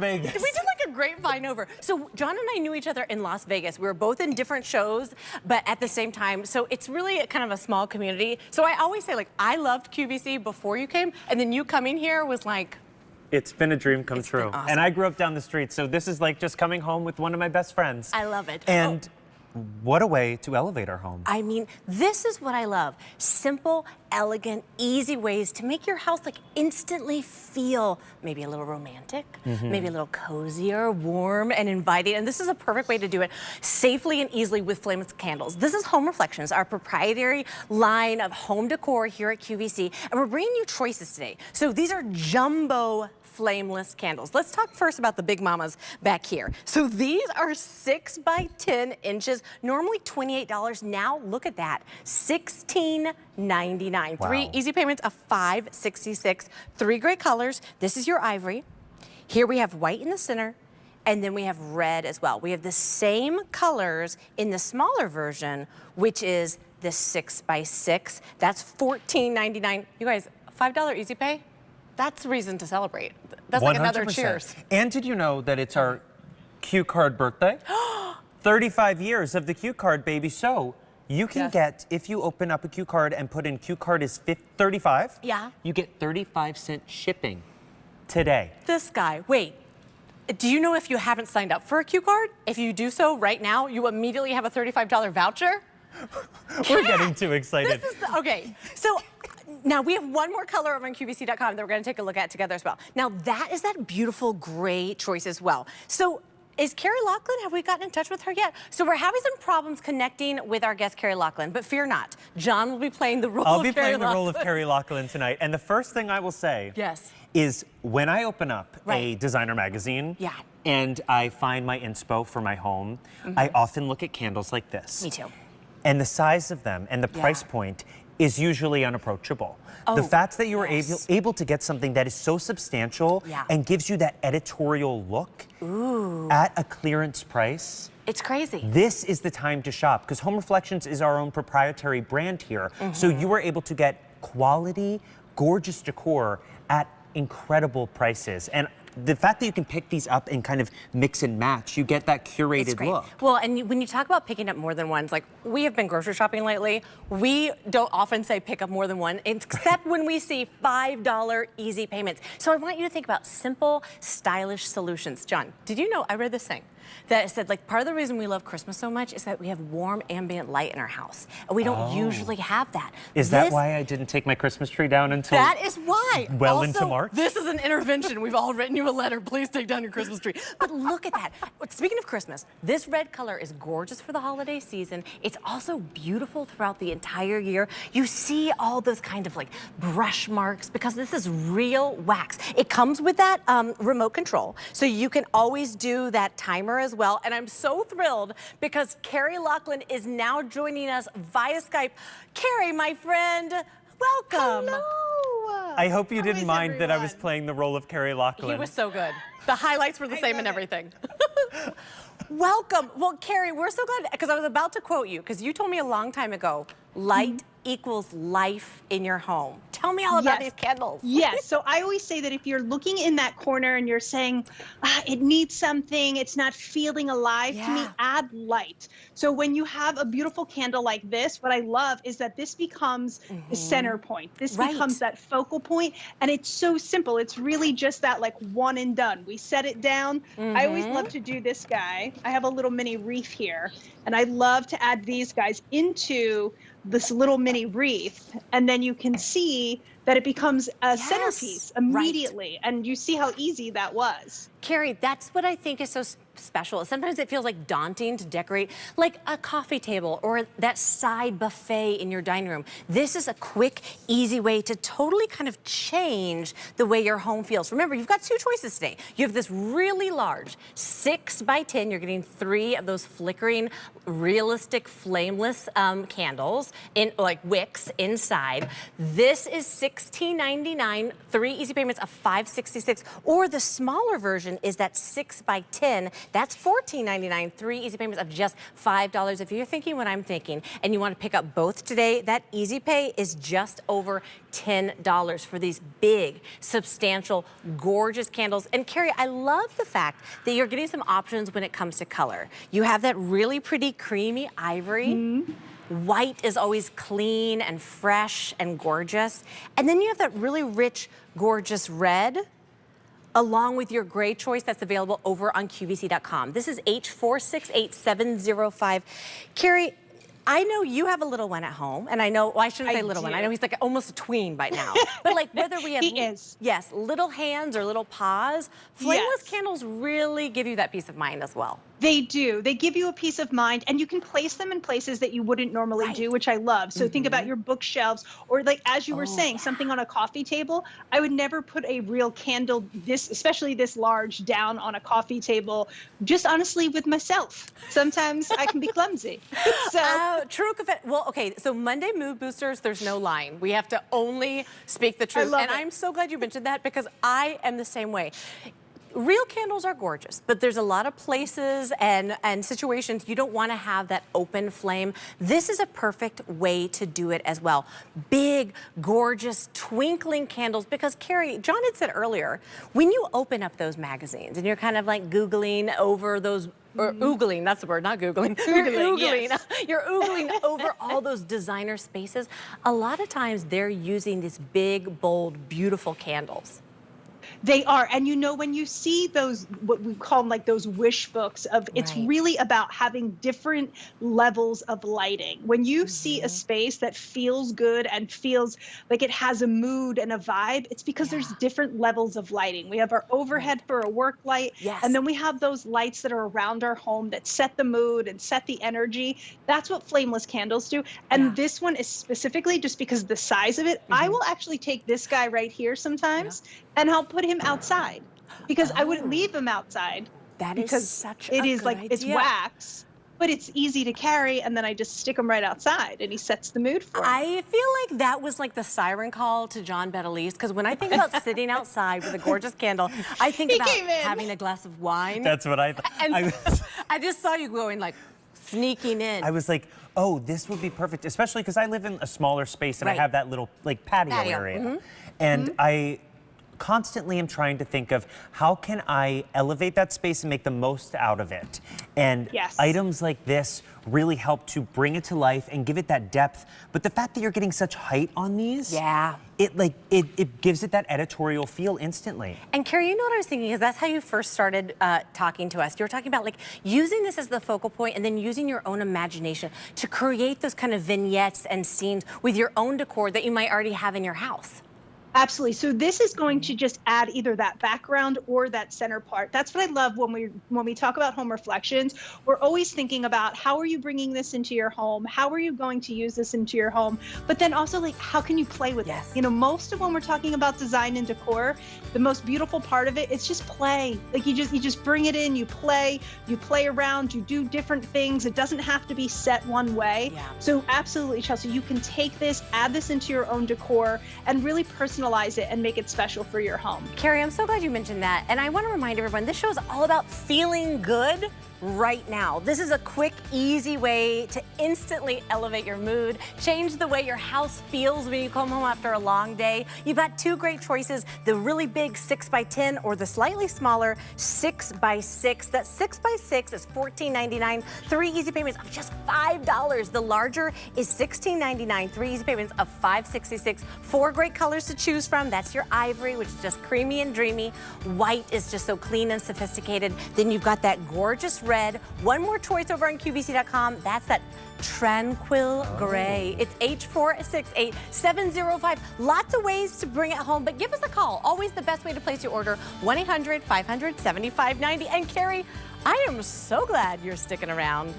Vegas. We did like a grapevine over. So John and I knew each other in Las Vegas. We were both in different shows, but at the same time. So it's really kind of a small community. So I always say, like, I loved QVC before you came, and then you coming here was like, it's been a dream come true. Awesome. And I grew up down the street, so this is like just coming home with one of my best friends. I love it. And what a way to elevate our home. I mean, this is what I love. Simple, elegant, easy ways to make your house like instantly feel maybe a little romantic, maybe a little cozier, warm, and inviting. And this is a perfect way to do it safely and easily with Flameless candles. This is Home Reflections, our proprietary line of home decor here at QVC. And we're bringing you choices today. So these are jumbo Flameless candles. Let's talk first about the big mamas back here. So these are 6 by 10 inches, normally $28. Now look at that, $16.99. Wow. 3 easy payments of $5.66. 3 great colors. This is your ivory. Here we have white in the center, and then we have red as well. We have the same colors in the smaller version, which is the 6 by 6. That's $14.99. You guys, $5 easy pay? That's reason to celebrate. That's like another 100%. cheers. And did you know that it's our Q card birthday? 35 years of the Q card, baby. So you can get, if you open up a Q card and put in Q card is 35, you get 35-cent shipping today. This guy, wait. Do you know if you haven't signed up for a Q card? If you do so right now, you immediately have a $35 voucher? We're getting too excited. This is, okay, so now we have one more color over on QVC.com that we're gonna take a look at together as well. Now that is that beautiful gray choice as well. So is Carrie Lachlan, have we gotten in touch with her yet? So we're having some problems connecting with our guest, Carrie Lachlan, but fear not. John will be playing the role of Carrie Lachlan. I'll be playing the role of Carrie Lachlan tonight. And the first thing I will say is when I open up a designer magazine and I find my inspo for my home, I often look at candles like this. Me too. And the size of them and the price point is usually unapproachable. The fact that you were able to get something that is so substantial and gives you that editorial look at a clearance price. It's crazy. This is the time to shop because Home Reflections is our own proprietary brand here. So you were able to get quality, gorgeous decor at incredible prices. And the fact that you can pick these up and kind of mix and match, you get that curated look. Well, and when you talk about picking up more than one, like we have been grocery shopping lately, we don't often say pick up more than one, except when we see $5 easy payments. So I want you to think about simple, stylish solutions. John, did you know, I read this thing that said like part of the reason we love Christmas so much is that we have warm ambient light in our house. And we don't usually have that. Is that why I didn't take my Christmas tree down until That is why. Well also, into March? This is an intervention. We've all written you a letter. Please take down your Christmas tree. But look at that. Speaking of Christmas, this red color is gorgeous for the holiday season. It's also beautiful throughout the entire year. You see all those kind of like brush marks because this is real wax. It comes with that remote control. So you can always do that timer as well. And I'm so thrilled because Carrie Lachlan is now joining us via Skype. Carrie, my friend, welcome. Hello. I hope you didn't mind that I was playing the role of Carrie Lachlan. He was so good. The highlights were the same and everything. Welcome. Well, Carrie, we're so glad, because I was about to quote you, because you told me a long time ago, light equals life in your home. Tell me all about these candles. Yes, so I always say that if you're looking in that corner and you're saying, it needs something, it's not feeling alive, to me, add light. So when you have a beautiful candle like this, what I love is that this becomes the center point. This becomes that focal point, and it's so simple. It's really just that like one and done. We set it down. I always love to do this guy. I have a little mini wreath here, and I love to add these guys into this little mini wreath, and then you can see that it becomes a centerpiece immediately, and you see how easy that was. Carrie, that's what I think is so special. Sometimes it feels like daunting to decorate like a coffee table or that side buffet in your dining room. This is a quick, easy way to totally kind of change the way your home feels. Remember, you've got 2 choices today. You have this really large 6 by 10. You're getting 3 of those flickering, realistic, flameless candles in like wicks inside. This is $16.99, 3 easy payments of $5.66, or the smaller version is that 6 by 10 That's $14.99, 3 easy payments of just $5. If you're thinking what I'm thinking and you want to pick up both today, that easy pay is just over $10 for these big, substantial, gorgeous candles. And Carrie, I love the fact that you're getting some options when it comes to color. You have that really pretty creamy ivory. White is always clean and fresh and gorgeous. And then you have that really rich, gorgeous red, along with your gray choice that's available over on QVC.com. This is H468705. Carrie, I know you have a little one at home, and I know, well, I shouldn't say little one. I know he's like almost a tween by now. But like whether we have, He is. Yes, little hands or little paws, flameless candles really give you that peace of mind as well. They do. They give you a peace of mind, and you can place them in places that you wouldn't normally do, which I love. So think about your bookshelves, or like, as you were saying, something on a coffee table. I would never put a real candle, especially this large, down on a coffee table, just honestly with myself. Sometimes I can be clumsy. So True. Well, okay, so Monday Mood Boosters, there's no lying. We have to only speak the truth. And I'm so glad you mentioned that, because I am the same way. Real candles are gorgeous, but there's a lot of places and situations you don't want to have that open flame. This is a perfect way to do it as well. Big, gorgeous, twinkling candles, because Carrie, John had said earlier, when you open up those magazines and you're kind of like Googling over those, or oogling, that's the word, not Googling. You're oogling, yes. You're oogling over all those designer spaces. A lot of times they're using these big, bold, beautiful candles. They are. And you know, when you see those, what we call them, like those wish books of, it's really about having different levels of lighting. When you see a space that feels good and feels like it has a mood and a vibe, it's because there's different levels of lighting. We have our overhead for a work light. And then we have those lights that are around our home that set the mood and set the energy. That's what flameless candles do. And this one is specifically just because of the size of it. I will actually take this guy right here sometimes and I'll put him outside, because I wouldn't leave him outside. That is such a it is good like idea. It's wax, but it's easy to carry, and then I just stick him right outside and he sets the mood for me. I feel like that was like the siren call to John Betelise, because when I think about sitting outside with a gorgeous candle, I think about having a glass of wine. That's what I thought. And I just saw you going like sneaking in. I was like, oh, this would be perfect, especially because I live in a smaller space and I have that little like patio area. And I constantly am trying to think of how can I elevate that space and make the most out of it. And items like this really help to bring it to life and give it that depth. But the fact that you're getting such height on these, it gives it that editorial feel instantly. And Carrie, you know what I was thinking is that's how you first started talking to us. You were talking about like using this as the focal point and then using your own imagination to create those kind of vignettes and scenes with your own decor that you might already have in your house. Absolutely. So this is going to just add either that background or that center part. That's what I love when we talk about home reflections. We're always thinking about how are you bringing this into your home? How are you going to use this into your home? But then also like how can you play with it? You know, most of when we're talking about design and decor, the most beautiful part of it is just play. Like you just bring it in, you play around, you do different things. It doesn't have to be set one way. So absolutely, Chelsea, you can take this, add this into your own decor, and really personalize it and make it special for your home. Carrie, I'm so glad you mentioned that. And I want to remind everyone, this show is all about feeling good right now. This is a quick, easy way to instantly elevate your mood, change the way your house feels when you come home after a long day. You've got two great choices, the really big 6x10 or the slightly smaller 6x6. That 6x6 is $14.99, 3 easy payments of just $5. The larger is $16.99, 3 easy payments of $5.66. 4 great colors to choose from. That's your ivory, which is just creamy and dreamy. White is just so clean and sophisticated. Then you've got that gorgeous red. One more choice over on QVC.com. That's that tranquil gray. It's H468705. Lots of ways to bring it home, but give us a call. Always the best way to place your order, 1-800-500-7590. And Carrie, I am so glad you're sticking around.